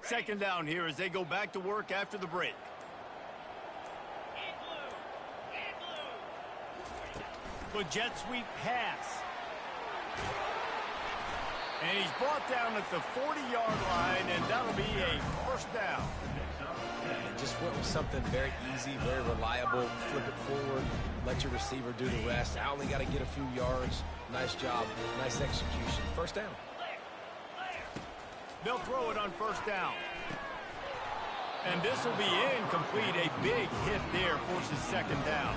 Second down here as they go back to work after the break. The jet sweep pass. And he's brought down at the 40-yard line, and that'll be a first down. And just went with something very easy, very reliable. Flip it forward, let your receiver do the rest. I only got to get a few yards. Nice job, nice execution. First down. They'll throw it on first down. And this will be incomplete. A big hit there forces second down.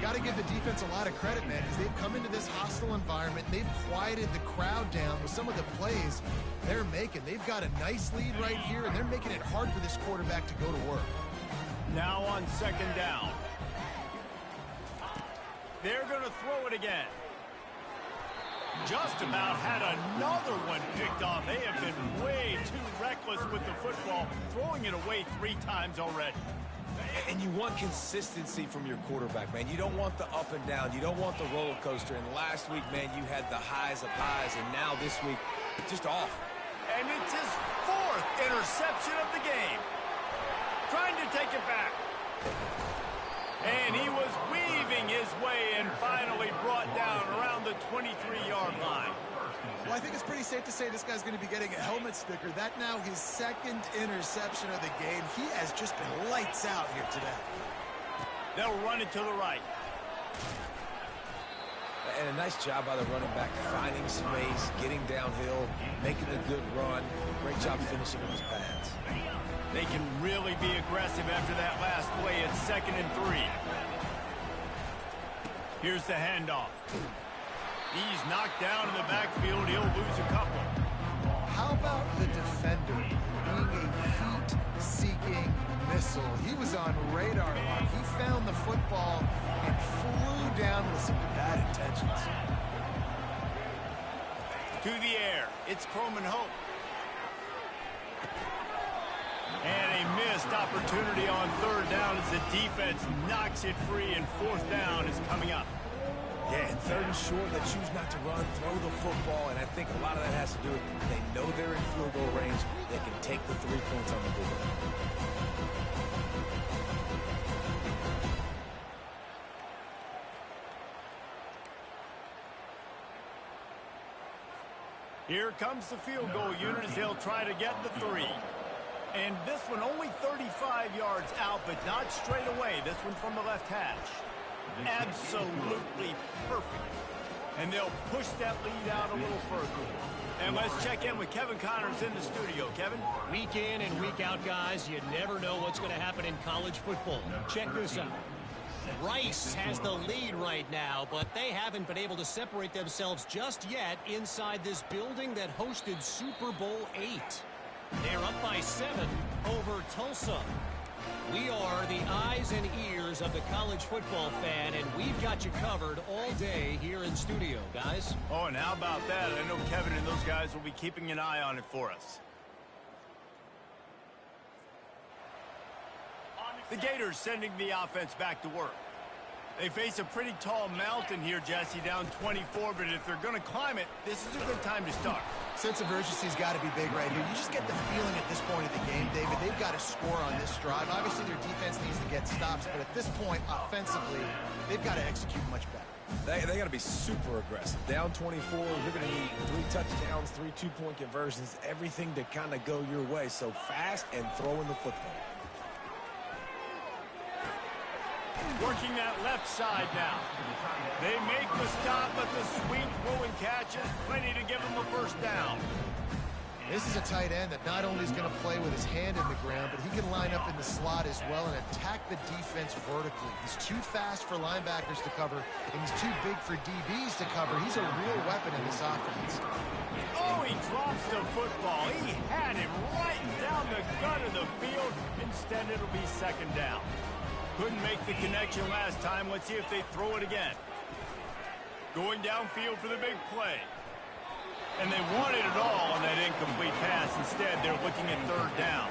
Got to give the defense a lot of credit, man, because they've come into this hostile environment. They've quieted the crowd down with some of the plays they're making. They've got a nice lead right here, and they're making it hard for this quarterback to go to work. Now on second down. They're going to throw it again. Just about had another one picked off. They have been way too reckless with the football, throwing it away 3 times already. And you want consistency from your quarterback, man. You don't want the up and down. You don't want the roller coaster. And last week, man, you had the highs of highs, and now this week, just off. And it's his 4th interception of the game. Trying to take it back. And he was weaving his way and finally brought down around the 23-yard line. Well, I think it's pretty safe to say this guy's going to be getting a helmet sticker. That now his 2nd interception of the game. He has just been lights out here today. They'll run it to the right. And a nice job by the running back, finding space, getting downhill, making a good run. Great job finishing with his pads. They can really be aggressive after that last play. It's 2nd and 3. Here's the handoff. He's knocked down in the backfield. He'll lose a couple. How about the defender being a heat-seeking missile? He was on radar lock. He found the football and flew down with some bad intentions. To the air. It's Croman Hope. And a missed opportunity on 3rd down as the defense knocks it free, and 4th down is coming up. Yeah, and 3rd and short, they choose not to run, throw the football, and I think a lot of that has to do with they know they're in field goal range. They can take the 3 points on the board. Here comes the field goal unit as they'll try to get the 3. And this one only 35 yards out, but not straight away. This one from the left hash. Absolutely perfect. And they'll push that lead out a little further. And let's check in with Kevin Connors in the studio. Kevin? Week in and week out, guys, you never know what's going to happen in college football. Check this out. Rice has the lead right now, but they haven't been able to separate themselves just yet inside this building that hosted Super Bowl VIII. They're up by 7 over Tulsa. We are the eyes and ears of the college football fan, and we've got you covered all day here in studio, guys. Oh, and how about that? I know Kevin and those guys will be keeping an eye on it for us. The Gators sending the offense back to work. They face a pretty tall mountain here, Jesse, down 24, but if they're going to climb it, this is a good time to start. Sense of urgency's got to be big right here. You just get the feeling at this point of the game, David, they've got to score on this drive. Obviously, their defense needs to get stops, but at this point, offensively, they've got to execute much better. They got to be super aggressive. Down 24, you're going to need 3 touchdowns, 3 two-point conversions, everything to kind of go your way. So fast and throwing the football. Working that left side now. They make the stop, but the sweet throw and catch is plenty to give them a first down. This is a tight end that not only is going to play with his hand in the ground, but he can line up in the slot as well and attack the defense vertically. He's too fast for linebackers to cover, and he's too big for DBs to cover. He's a real weapon in this offense. Oh, he drops the football. He had him right down the gut of the field. Instead, it'll be second down. Couldn't make the connection last time. Let's see if they throw it again. Going downfield for the big play. And they wanted it all on that incomplete pass. Instead, they're looking at third down.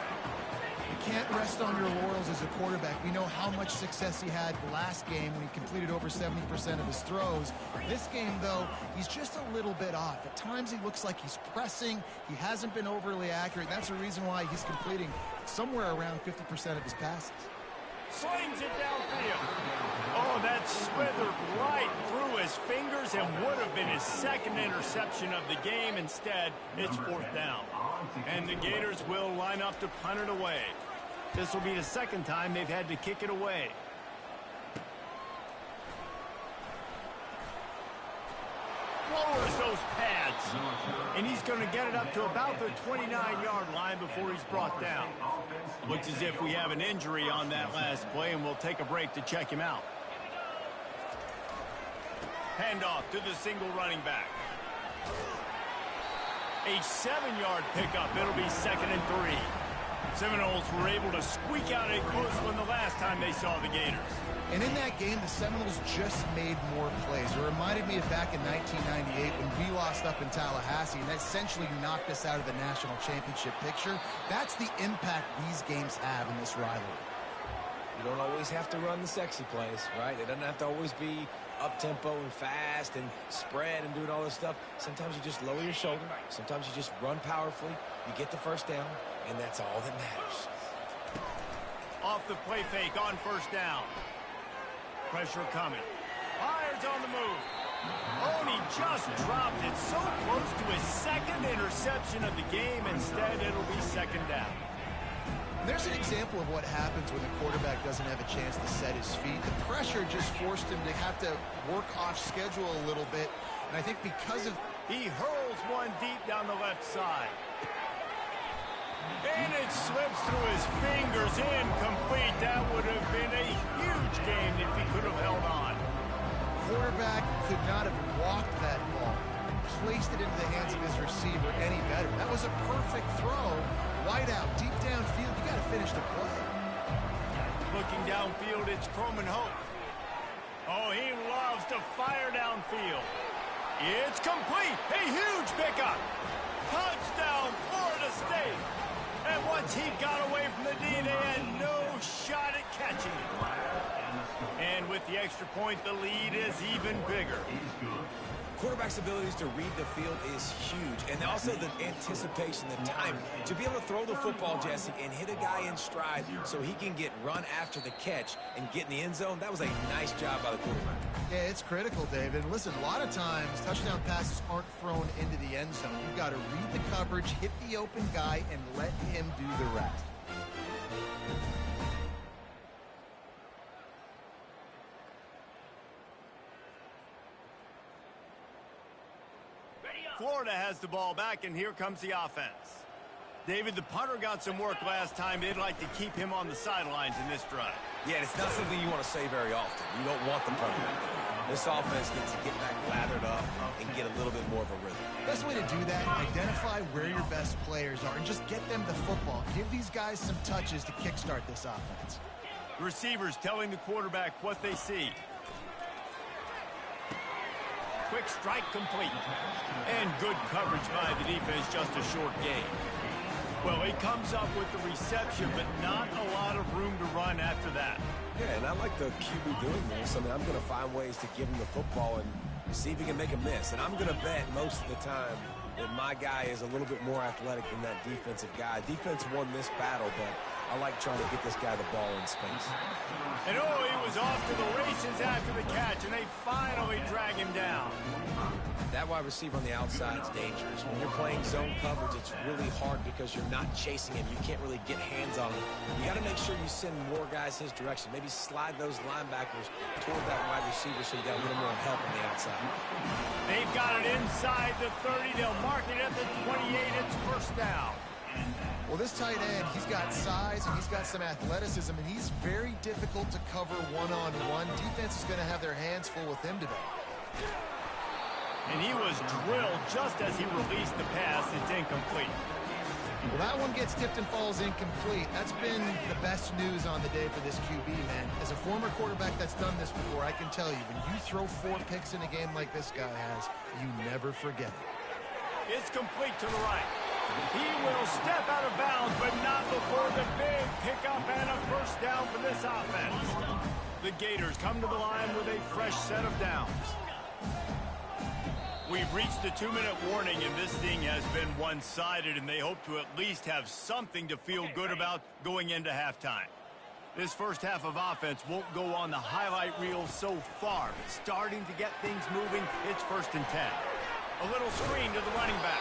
can't rest on your laurels as a quarterback. We know how much success he had last game when he completed over 70% of his throws. This game, though, he's just a little bit off. At times, he looks like he's pressing. He hasn't been overly accurate. That's the reason why he's completing somewhere around 50% of his passes. Slings it downfield. Oh, that slithered right through his fingers and would have been his second interception of the game. Instead, it's fourth down. And the Gators will line up to punt it away. This will be the second time they've had to kick it away. Lowers those pads. And he's going to get it up to about the 29-yard line before he's brought down. Looks as if we have an injury on that last play, and we'll take a break to check him out. Handoff to the single running back. A 7-yard pickup. It'll be 2nd and 3. Seminoles were able to squeak out a close one the last time they saw the Gators. And in that game, the Seminoles just made more plays. It reminded me of back in 1998 when we lost up in Tallahassee, and that essentially knocked us out of the national championship picture. That's the impact these games have in this rivalry. You don't always have to run the sexy plays, right? It doesn't have to always be up-tempo and fast and spread and doing all this stuff. Sometimes you just lower your shoulder. Sometimes you just run powerfully. You get the first down, and that's all that matters. Off the play fake on first down. Pressure coming. Fires on the move. Oh, and he just dropped it so close to his second interception of the game. Instead, it'll be 2nd down. There's an example of what happens when the quarterback doesn't have a chance to set his feet. The pressure just forced him to have to work off schedule a little bit. And I think because of... He hurls one deep down the left side. And it slips through his fingers, incomplete. That would have been a huge game if he could have held on. Quarterback could not have walked that ball, placed it into the hands of his receiver any better. That was a perfect throw. Wide out, deep downfield. You got to finish the play. Looking downfield, it's Croman Hope. Oh, he loves to fire downfield. It's complete. A huge pickup. Touchdown, Florida State. And once he got away from the D, they had no shot at catching it. And with the extra point, the lead is even bigger. Quarterback's abilities to read the field is huge. And also the anticipation, the time. To be able to throw the football, Jesse, and hit a guy in stride so he can get run after the catch and get in the end zone, that was a nice job by the quarterback. Yeah, it's critical, David. And listen, a lot of times, touchdown passes aren't thrown into the end zone. You've got to read the coverage, hit the open guy, and let him do the rest. Florida has the ball back, and here comes the offense. David, the punter got some work last time. They'd like to keep him on the sidelines in this drive. Yeah, it's not something you want to say very often. You don't want the punter back there. This offense needs to get back lathered up and get a little bit more of a rhythm. Best way to do that, identify where your best players are and just get them the football. Give these guys some touches to kickstart this offense. The receivers telling the quarterback what they see. Quick strike complete. And good coverage by the defense, just a short gain. Well, he comes up with the reception, but not a lot of room to run after that. Yeah, and I like the QB doing this. I mean, I'm going to find ways to give him the football and see if he can make a miss. And I'm going to bet most of the time that my guy is a little bit more athletic than that defensive guy. Defense won this battle, but I like trying to get this guy the ball in space. And oh, he was off to the races after the catch, and they finally drag him down. That wide receiver on the outside is dangerous. When you're playing zone coverage, it's really hard because you're not chasing him. You can't really get hands on him. You got to make sure you send more guys his direction. Maybe slide those linebackers toward that wide receiver so you got a little more help on the outside. They've got it inside the 30. They'll mark it at the 28. It's first down. Well, this tight end, he's got size and he's got some athleticism, and he's very difficult to cover one-on-one. Defense is going to have their hands full with him today. And he was drilled just as he released the pass. It's incomplete. Well, that one gets tipped and falls incomplete. That's been the best news on the day for this QB, man. As a former quarterback that's done this before, I can tell you, when you throw 4 picks in a game like this guy has, you never forget it. It's complete to the right. He will step out of bounds, but not before the big pickup and a first down for this offense. The Gators come to the line with a fresh set of downs. We've reached the 2-minute warning, and this thing has been one-sided, and they hope to at least have something to feel good about going into halftime. This first half of offense won't go on the highlight reel so far, but starting to get things moving, it's 1st and 10. A little screen to the running back.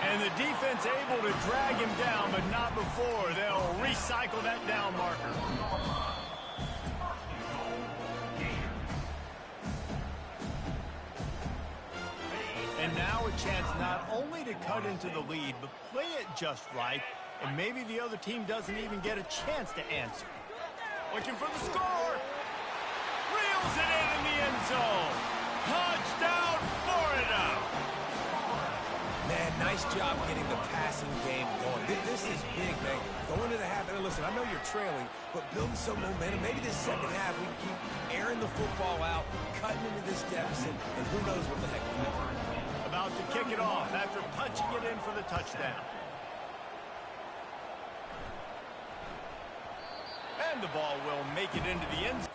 And the defense able to drag him down, but not before they'll recycle that down marker. And now a chance not only to cut into the lead, but play it just right, and maybe the other team doesn't even get a chance to answer. Looking for the score. Reels it in the end zone. Touchdown, Florida. Man, nice job getting the passing game going. This is big, man. Going into the half, and listen, I know you're trailing, but building some momentum. Maybe this second half we can keep airing the football out, cutting into this deficit, and who knows what the heck will happen. About to kick it off after punching it in for the touchdown. And the ball will make it into the end zone.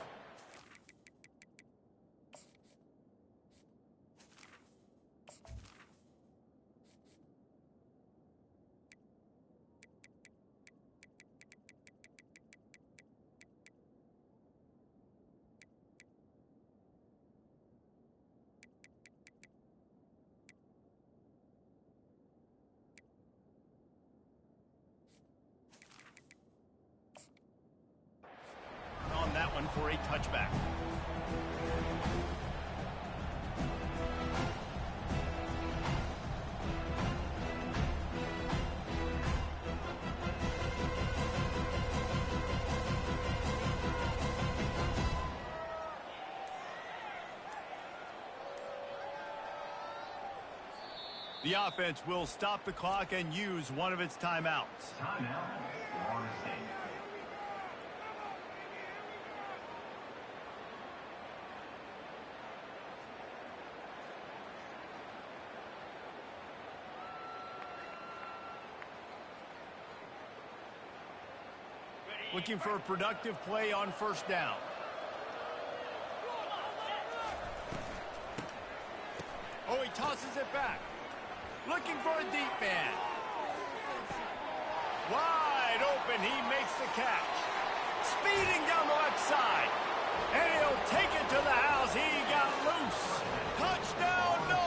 On that one for a touchback. The offense will stop the clock and use one of its timeouts. Timeout, Florida State. Looking for a productive play on 1st down. Oh, he tosses it back. Looking for a deep man. Wide open, he makes the catch. Speeding down the left side. And he'll take it to the house. He got loose. Touchdown, no!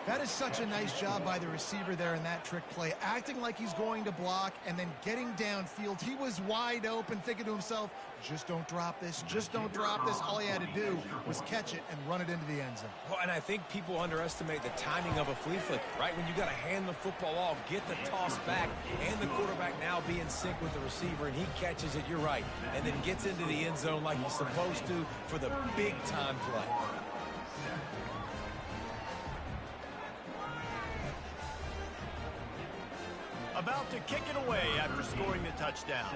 That is such a nice job by the receiver there in that trick play, acting like he's going to block and then getting downfield. He was wide open, thinking to himself, just don't drop this, just don't drop this. All he had to do was catch it and run it into the end zone. Well, and I think people underestimate the timing of a flea flicker, right? When you got to hand the football off, get the toss back, and the quarterback now be in sync with the receiver, and he catches it, you're right, and then gets into the end zone like he's supposed to for the big-time play. About to kick it away after scoring the touchdown.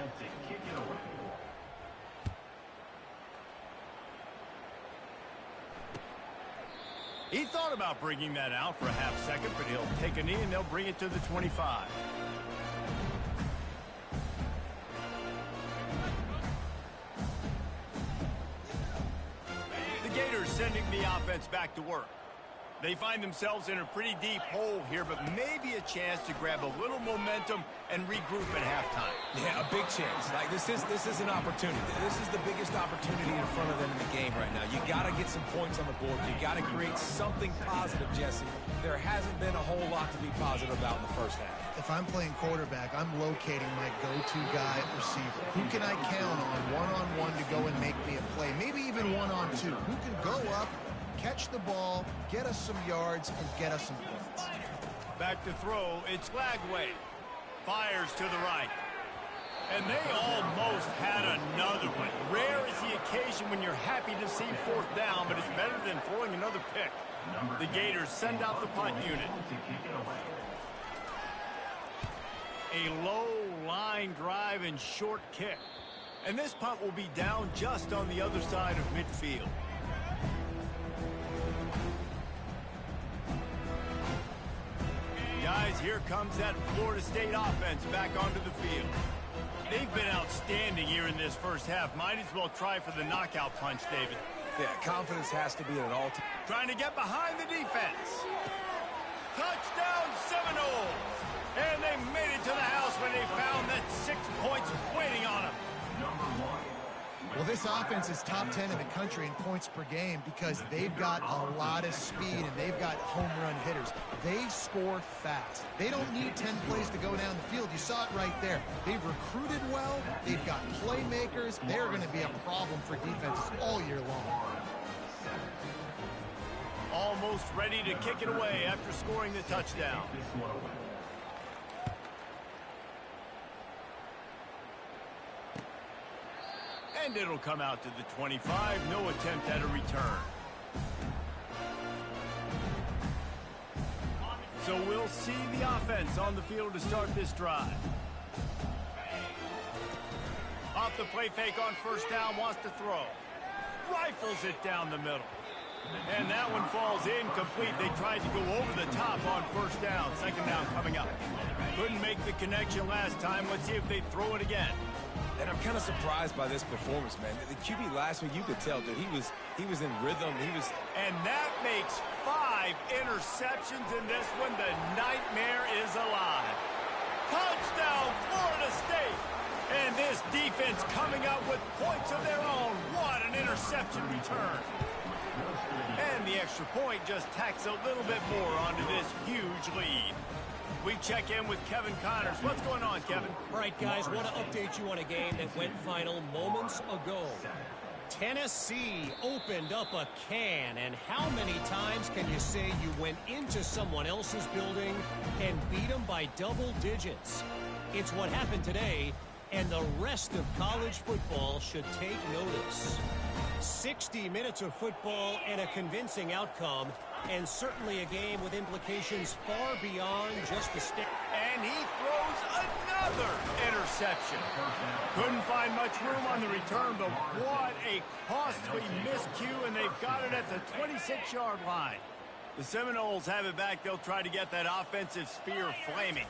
He thought about bringing that out for a half second, but he'll take a knee and they'll bring it to the 25. The Gators sending the offense back to work. They find themselves in a pretty deep hole here, but maybe a chance to grab a little momentum and regroup at halftime. Yeah, a big chance. Like this is an opportunity. This is the biggest opportunity in front of them in the game right now. You got to get some points on the board. You got to create something positive, Jesse. There hasn't been a whole lot to be positive about in the first half. If I'm playing quarterback, I'm locating my go-to guy at receiver. Who can I count on one-on-one to go and make me a play? Maybe even one-on-two. Who can go up, catch the ball, get us some yards, and get us some points. Back to throw, it's Lagway. Fires to the right. And they almost had another one. Rare is the occasion when you're happy to see 4th down, but it's better than throwing another pick. The Gators send out the punt unit. A low line drive and short kick. And this punt will be down just on the other side of midfield. as here comes that Florida State offense back onto the field. They've been outstanding here in this first half. Might as well try for the knockout punch, David. Yeah, confidence has to be at an all-time. Trying to get behind the defense. Touchdown Seminoles! And they made it to the house when they found that 6 points waiting on them. Well, this offense is top 10 in the country in points per game because they've got a lot of speed and they've got home run hitters. They score fast. They don't need 10 plays to go down the field. You saw it right there. They've recruited well. They've got playmakers. They're going to be a problem for defenses all year long. Almost ready to kick it away after scoring the touchdown. And it'll come out to the 25. No attempt at a return. So we'll see the offense on the field to start this drive. Off the play fake on first down, wants to throw. Rifles it down the middle. And that one falls incomplete. They tried to go over the top on first down. Second down coming up. Couldn't make the connection last time. Let's see if they throw it again. And I'm kind of surprised by this performance, man. The QB last week, you could tell, dude, he was in rhythm. And that makes 5 interceptions in this one. The nightmare is alive. Touchdown, Florida State. And this defense coming up with points of their own. What an interception return. And the extra point just tacks a little bit more onto this huge lead. We check in with Kevin Connors. What's going on, Kevin? All right, guys, want to update you on a game that went final moments ago. Tennessee opened up a can, and how many times can you say you went into someone else's building and beat them by double digits? It's what happened today, and the rest of college football should take notice. 60 minutes of football and a convincing outcome, and certainly a game with implications far beyond just the stick. And he throws another interception. Couldn't find much room on the return, but what a costly miscue, and they've got it at the 26-yard line. The Seminoles have it back. They'll try to get that offensive spear flaming.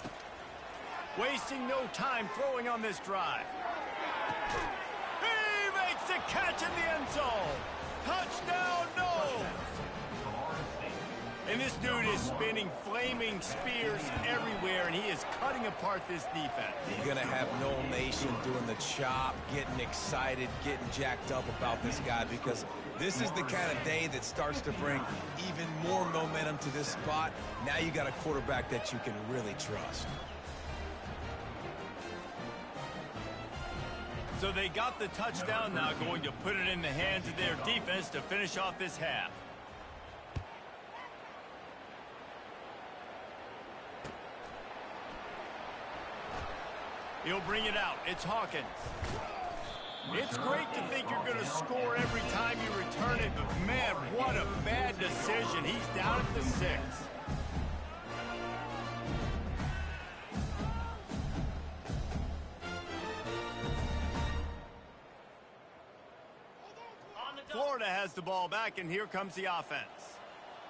Wasting no time throwing on this drive. He makes the catch in the end zone. Touchdown, no! And this dude is spinning flaming spears everywhere, and he is cutting apart this defense. You're going to have Noel Nation doing the chop, getting excited, getting jacked up about this guy, because this is the kind of day that starts to bring even more momentum to this spot. Now you got a quarterback that you can really trust. So they got the touchdown, now going to put it in the hands of their defense to finish off this half. He'll bring it out. It's Hawkins. It's great to think you're going to score every time you return it, but man, what a bad decision. He's down at the 6. Florida has the ball back, and here comes the offense.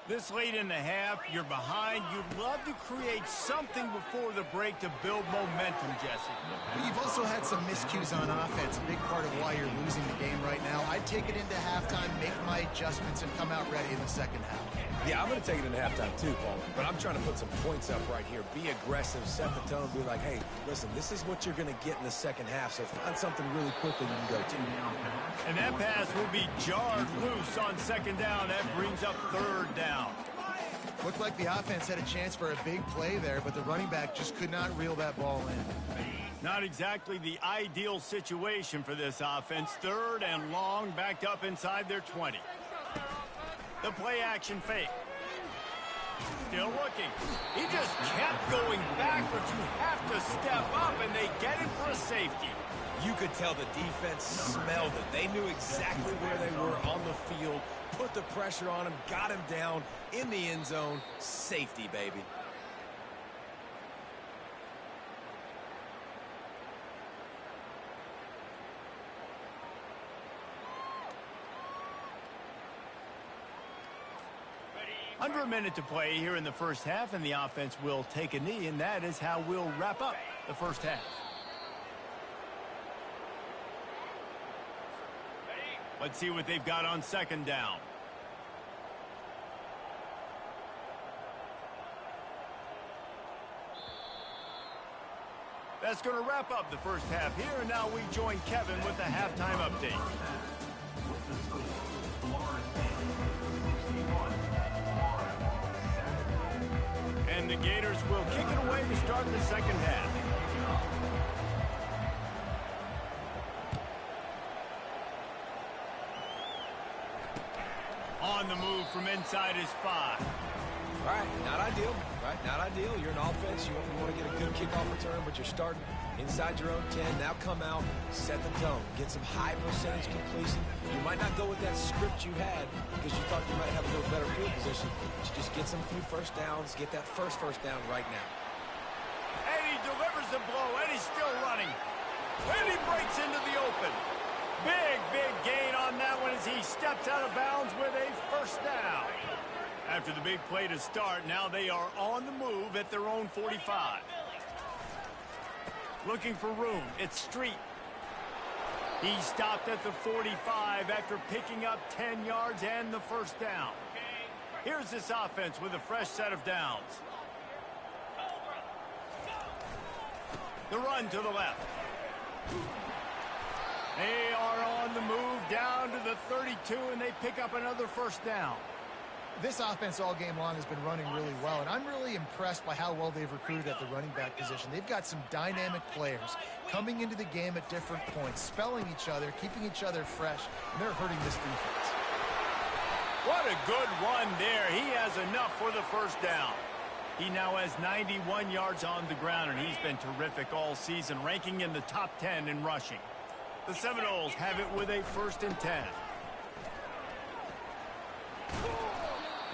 This late in the half, you're behind. You'd love to create something before the break to build momentum, Jesse. You've also had some miscues on offense, a big part of why you're losing the game right now. I'd take it into halftime, make my adjustments, and come out ready in the second half. Yeah, I'm going to take it into halftime too, Paul. But I'm trying to put some points up right here. Be aggressive, set the tone, be like, hey, listen, this is what you're going to get in the second half, so find something really quickly you can go to. And that pass will be jarred loose on second down. That brings up third down. Looked like the offense had a chance for a big play there, but the running back just could not reel that ball in. Not exactly the ideal situation for this offense. Third and long, backed up inside their 20. The play action fake. Still looking. He just kept going backwards. You have to step up, and they get him for a safety. You could tell the defense smelled it. They knew exactly where they were on the field, put the pressure on him, got him down in the end zone. Safety, baby. Ready, Under a minute to play here in the first half, and the offense will take a knee, and that is how we'll wrap up the first half. Let's see what they've got on second down. That's going to wrap up the first half here, and now we join Kevin with the halftime update. And the Gators will kick it away to start the second half. On the move from inside his 5. All right, not ideal, right? Not ideal. You're an offense. You want to get a good kickoff return, but you're starting inside your own 10. Now come out, set the tone, get some high percentage completion. You might not go with that script you had because you thought you might have a little better field position, but you just get some few first downs, get that first down right now. And he delivers the blow, and he's still running. And he breaks into the open. Big gain on that one as he steps out of bounds with a first down. After the big play to start, now they are on the move at their own 45. Looking for room. It's Street. He stopped at the 45 after picking up 10 yards and the first down. Here's this offense with a fresh set of downs. The run to the left. They are on the move down to the 32, and they pick up another first down. This offense all game long has been running really well, and I'm really impressed by how well they've recruited at the running back position. They've got some dynamic players coming into the game at different points, spelling each other, keeping each other fresh, and they're hurting this defense. What a good run there. He has enough for the first down. He now has 91 yards on the ground, and he's been terrific all season, ranking in the top 10 in rushing. The Seminoles have it with a 1st and 10.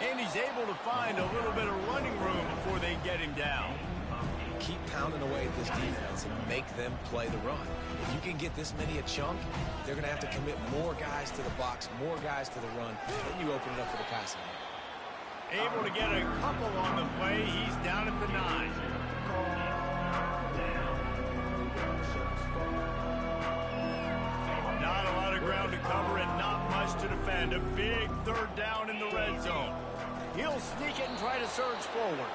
And he's able to find a little bit of running room before they get him down. Keep pounding away at this defense and make them play the run. If you can get this many a chunk, they're going to have to commit more guys to the box, more guys to the run. Then you open it up for the passing game. Able to get a couple on the play. He's down at the 9. Not a lot of ground to cover and not much to defend. A big 3rd down in the red zone. He'll sneak it and try to surge forward.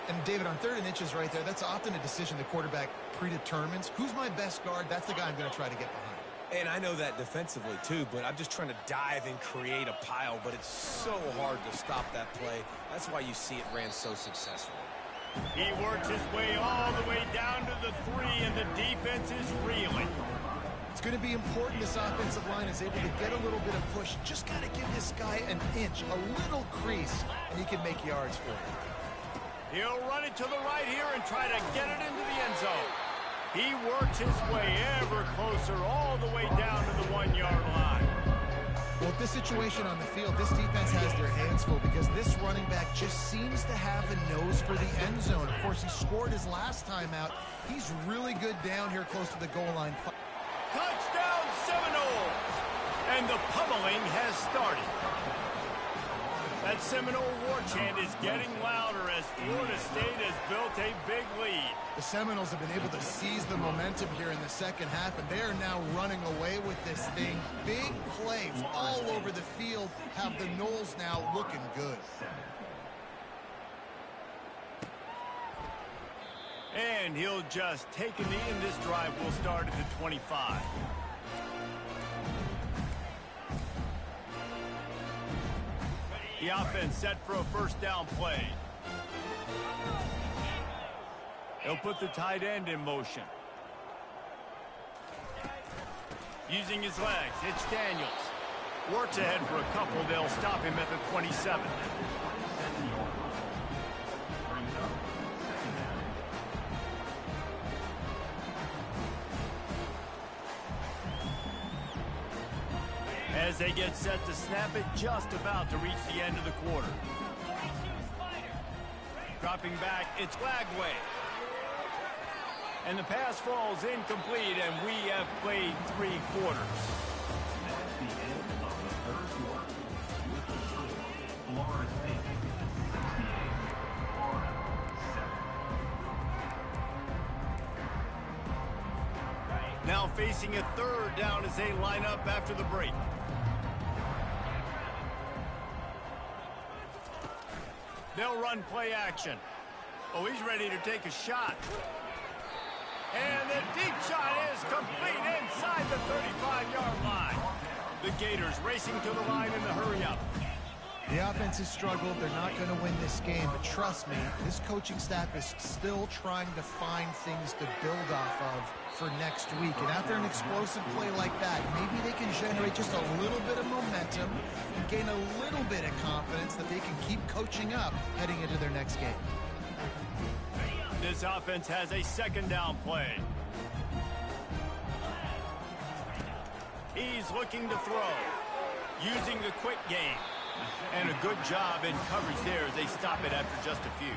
And David, on 3rd and inches right there, that's often a decision the quarterback predetermines. Who's my best guard? That's the guy I'm going to try to get behind. And I know that defensively too, but I'm just trying to dive and create a pile, but it's so hard to stop that play. That's why you see it ran so successfully. He works his way all the way down to the 3, and the defense is reeling. It's going to be important this offensive line is able to get a little bit of push. Just got to give this guy an inch, a little crease, and he can make yards for you. He'll run it to the right here and try to get it into the end zone. He works his way ever closer all the way down to the 1-yard line. Well, with this situation on the field, this defense has their hands full because this running back just seems to have a nose for the end zone. Of course, he scored his last time out. He's really good down here close to the goal line. Touchdown Seminoles! And the pummeling has started. That Seminole war chant is getting louder as Florida State has built a big lead. The Seminoles have been able to seize the momentum here in the second half, and they are now running away with this thing. Big plays all over the field have the Noles now looking good. And he'll just take a knee, and this drive will start at the 25. The offense set for a first down play. He'll put the tight end in motion. Using his legs, it's Daniels. Works ahead for a couple. They'll stop him at the 27. As they get set to snap it, just about to reach the end of the quarter. Dropping back, it's Lagway. And the pass falls incomplete, and we have played 3 quarters. That's the end of the 3rd quarter. With the score, Florida State Now facing a third down as they line up after the break. They'll run play action. Oh, he's ready to take a shot. And the deep shot is complete inside the 35-yard line. The Gators racing to the line in the hurry-up. The offense has struggled. They're not going to win this game, but trust me, this coaching staff is still trying to find things to build off of for next week. And after an explosive play like that, maybe they can generate just a little bit of momentum and gain a little bit of confidence that they can keep coaching up heading into their next game. This offense has a second down play. He's looking to throw, using the quick game. And a good job in coverage there as they stop it after just a few.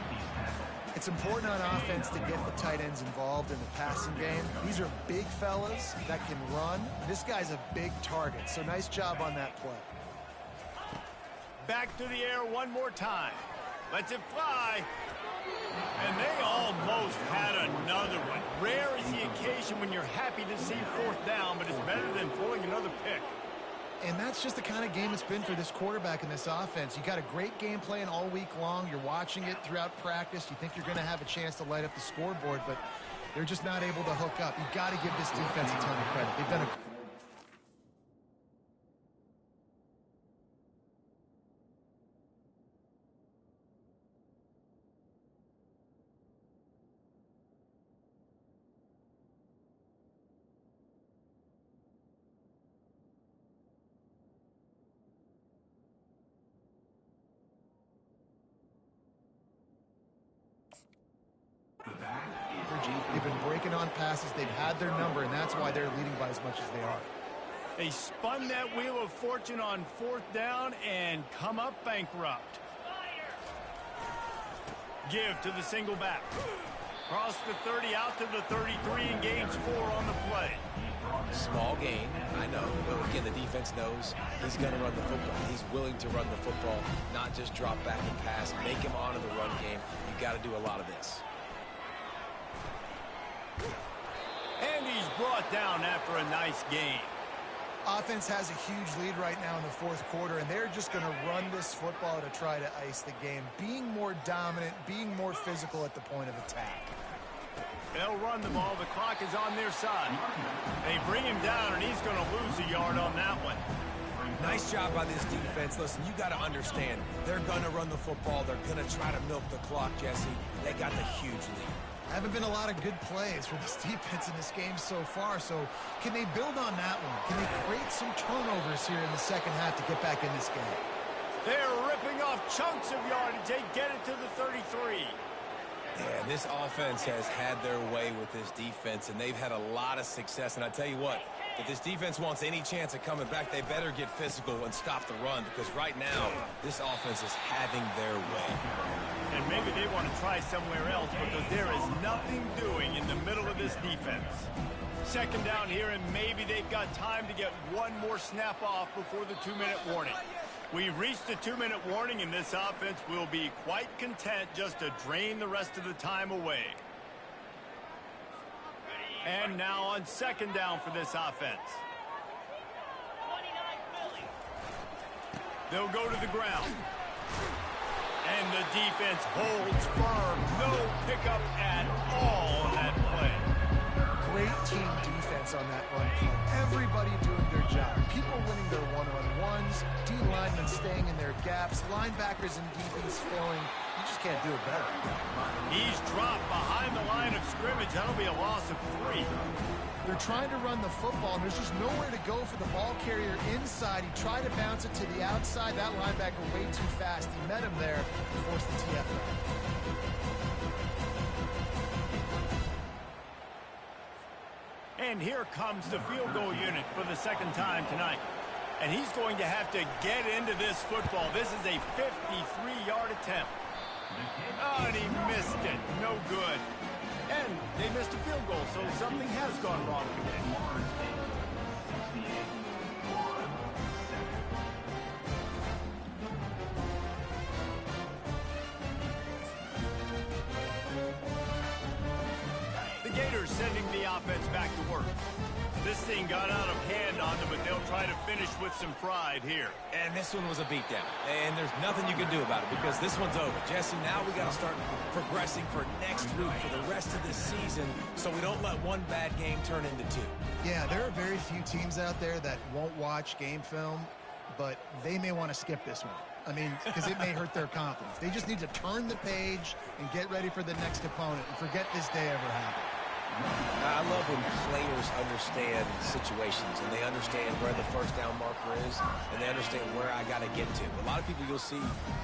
It's important on offense to get the tight ends involved in the passing game. These are big fellas that can run. This guy's a big target, so nice job on that play. Back to the air one more time. Lets it fly. And they almost had another one. Rare is the occasion when you're happy to see fourth down, but it's better than pulling another pick. And that's just the kind of game it's been for this quarterback in this offense. You got a great game plan all week long. You're watching it throughout practice. You think you're going to have a chance to light up the scoreboard, but they're just not able to hook up. You've got to give this defense a ton of credit. They've done a They've been breaking on passes. They've had their number, and that's why they're leading by as much as they are. They spun that wheel of fortune on fourth down and come up bankrupt. Give to the single back. Cross the 30 out to the 33 and gains 4 on the play. Small gain, I know, but again, the defense knows he's going to run the football. He's willing to run the football, not just drop back and pass, make him honor the run game. You got to do a lot of this. And he's brought down after a nice gain. Offense has a huge lead right now in the fourth quarter, and they're just going to run this football to try to ice the game, being more dominant, being more physical at the point of attack. They'll run the ball. The clock is on their side. They bring him down, and he's going to lose a yard on that one. Nice job by this defense. Listen, you got to understand, they're going to run the football. They're going to try to milk the clock, Jesse. They got the huge lead. Haven't been a lot of good plays for this defense in this game so far, so can they build on that one? Can they create some turnovers here in the second half to get back in this game? They're ripping off chunks of yardage. They get it to the 33. Yeah, this offense has had their way with this defense, and they've had a lot of success. And I tell you what, if this defense wants any chance of coming back, they better get physical and stop the run, because right now, this offense is having their way. And maybe they want to try somewhere else because there is nothing doing in the middle of this defense. Second down here, and maybe they've got time to get one more snap off before the 2-minute warning. We've reached the 2-minute warning, and this offense will be quite content just to drain the rest of the time away. And now on second down for this offense. They'll go to the ground. And the defense holds firm. No pickup at all on that play. Great team defense on that run play. Everybody doing their job. People winning their one-on-ones, D linemen staying in their gaps, linebackers and DBs filling. You just can't do it better. He's dropped behind the line of scrimmage. That'll be a loss of 3. They're trying to run the football, and there's just nowhere to go for the ball carrier inside. He tried to bounce it to the outside. That linebacker way too fast. He met him there and forced the TFL. And here comes the field goal unit for the second time tonight. And he's going to have to get into this football. This is a 53-yard attempt. Oh, and he missed it. No good. And they missed a field goal, so something has gone wrong today. The Gators sending the offense back to work. This thing got out of hand on them, but they'll try to finish with some pride here. And this one was a beatdown. And there's nothing you can do about it because this one's over. Jesse, now we got to start progressing for next week, for the rest of this season, so we don't let one bad game turn into two. Yeah, there are very few teams out there that won't watch game film, but they may want to skip this one. I mean, because it may hurt their confidence. They just need to turn the page and get ready for the next opponent and forget this day ever happened. I love when players understand situations and they understand where the first down marker is and they understand where I got to get to. A lot of people you'll see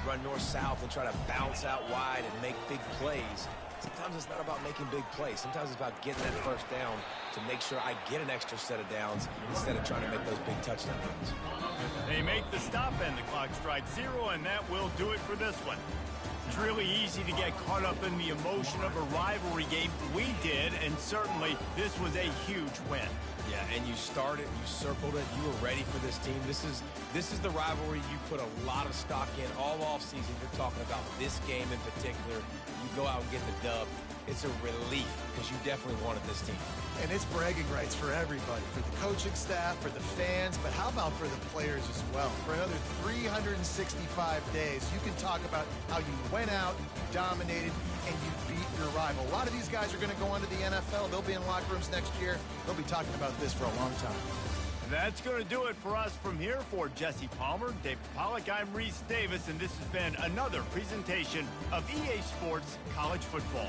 run north-south and try to bounce out wide and make big plays. Sometimes it's not about making big plays. Sometimes it's about getting that first down to make sure I get an extra set of downs instead of trying to make those big touchdown runs. They make the stop and the clock strikes 0, and that will do it for this one. It's really easy to get caught up in the emotion of a rivalry game. We did, and certainly this was a huge win. Yeah, and you started, you circled it, you were ready for this team. This is the rivalry you put a lot of stock in all offseason. You're talking about this game in particular. You go out and get the dub. It's a relief because you definitely wanted this team. And it's bragging rights for everybody, for the coaching staff, for the fans, but how about for the players as well? For another 365 days, you can talk about how you went out, you dominated, and you beat your rival. A lot of these guys are going to go on to the NFL. They'll be in locker rooms next year. They'll be talking about this for a long time. That's going to do it for us from here. For Jesse Palmer, David Pollack, I'm Reese Davis, and this has been another presentation of EA Sports College Football.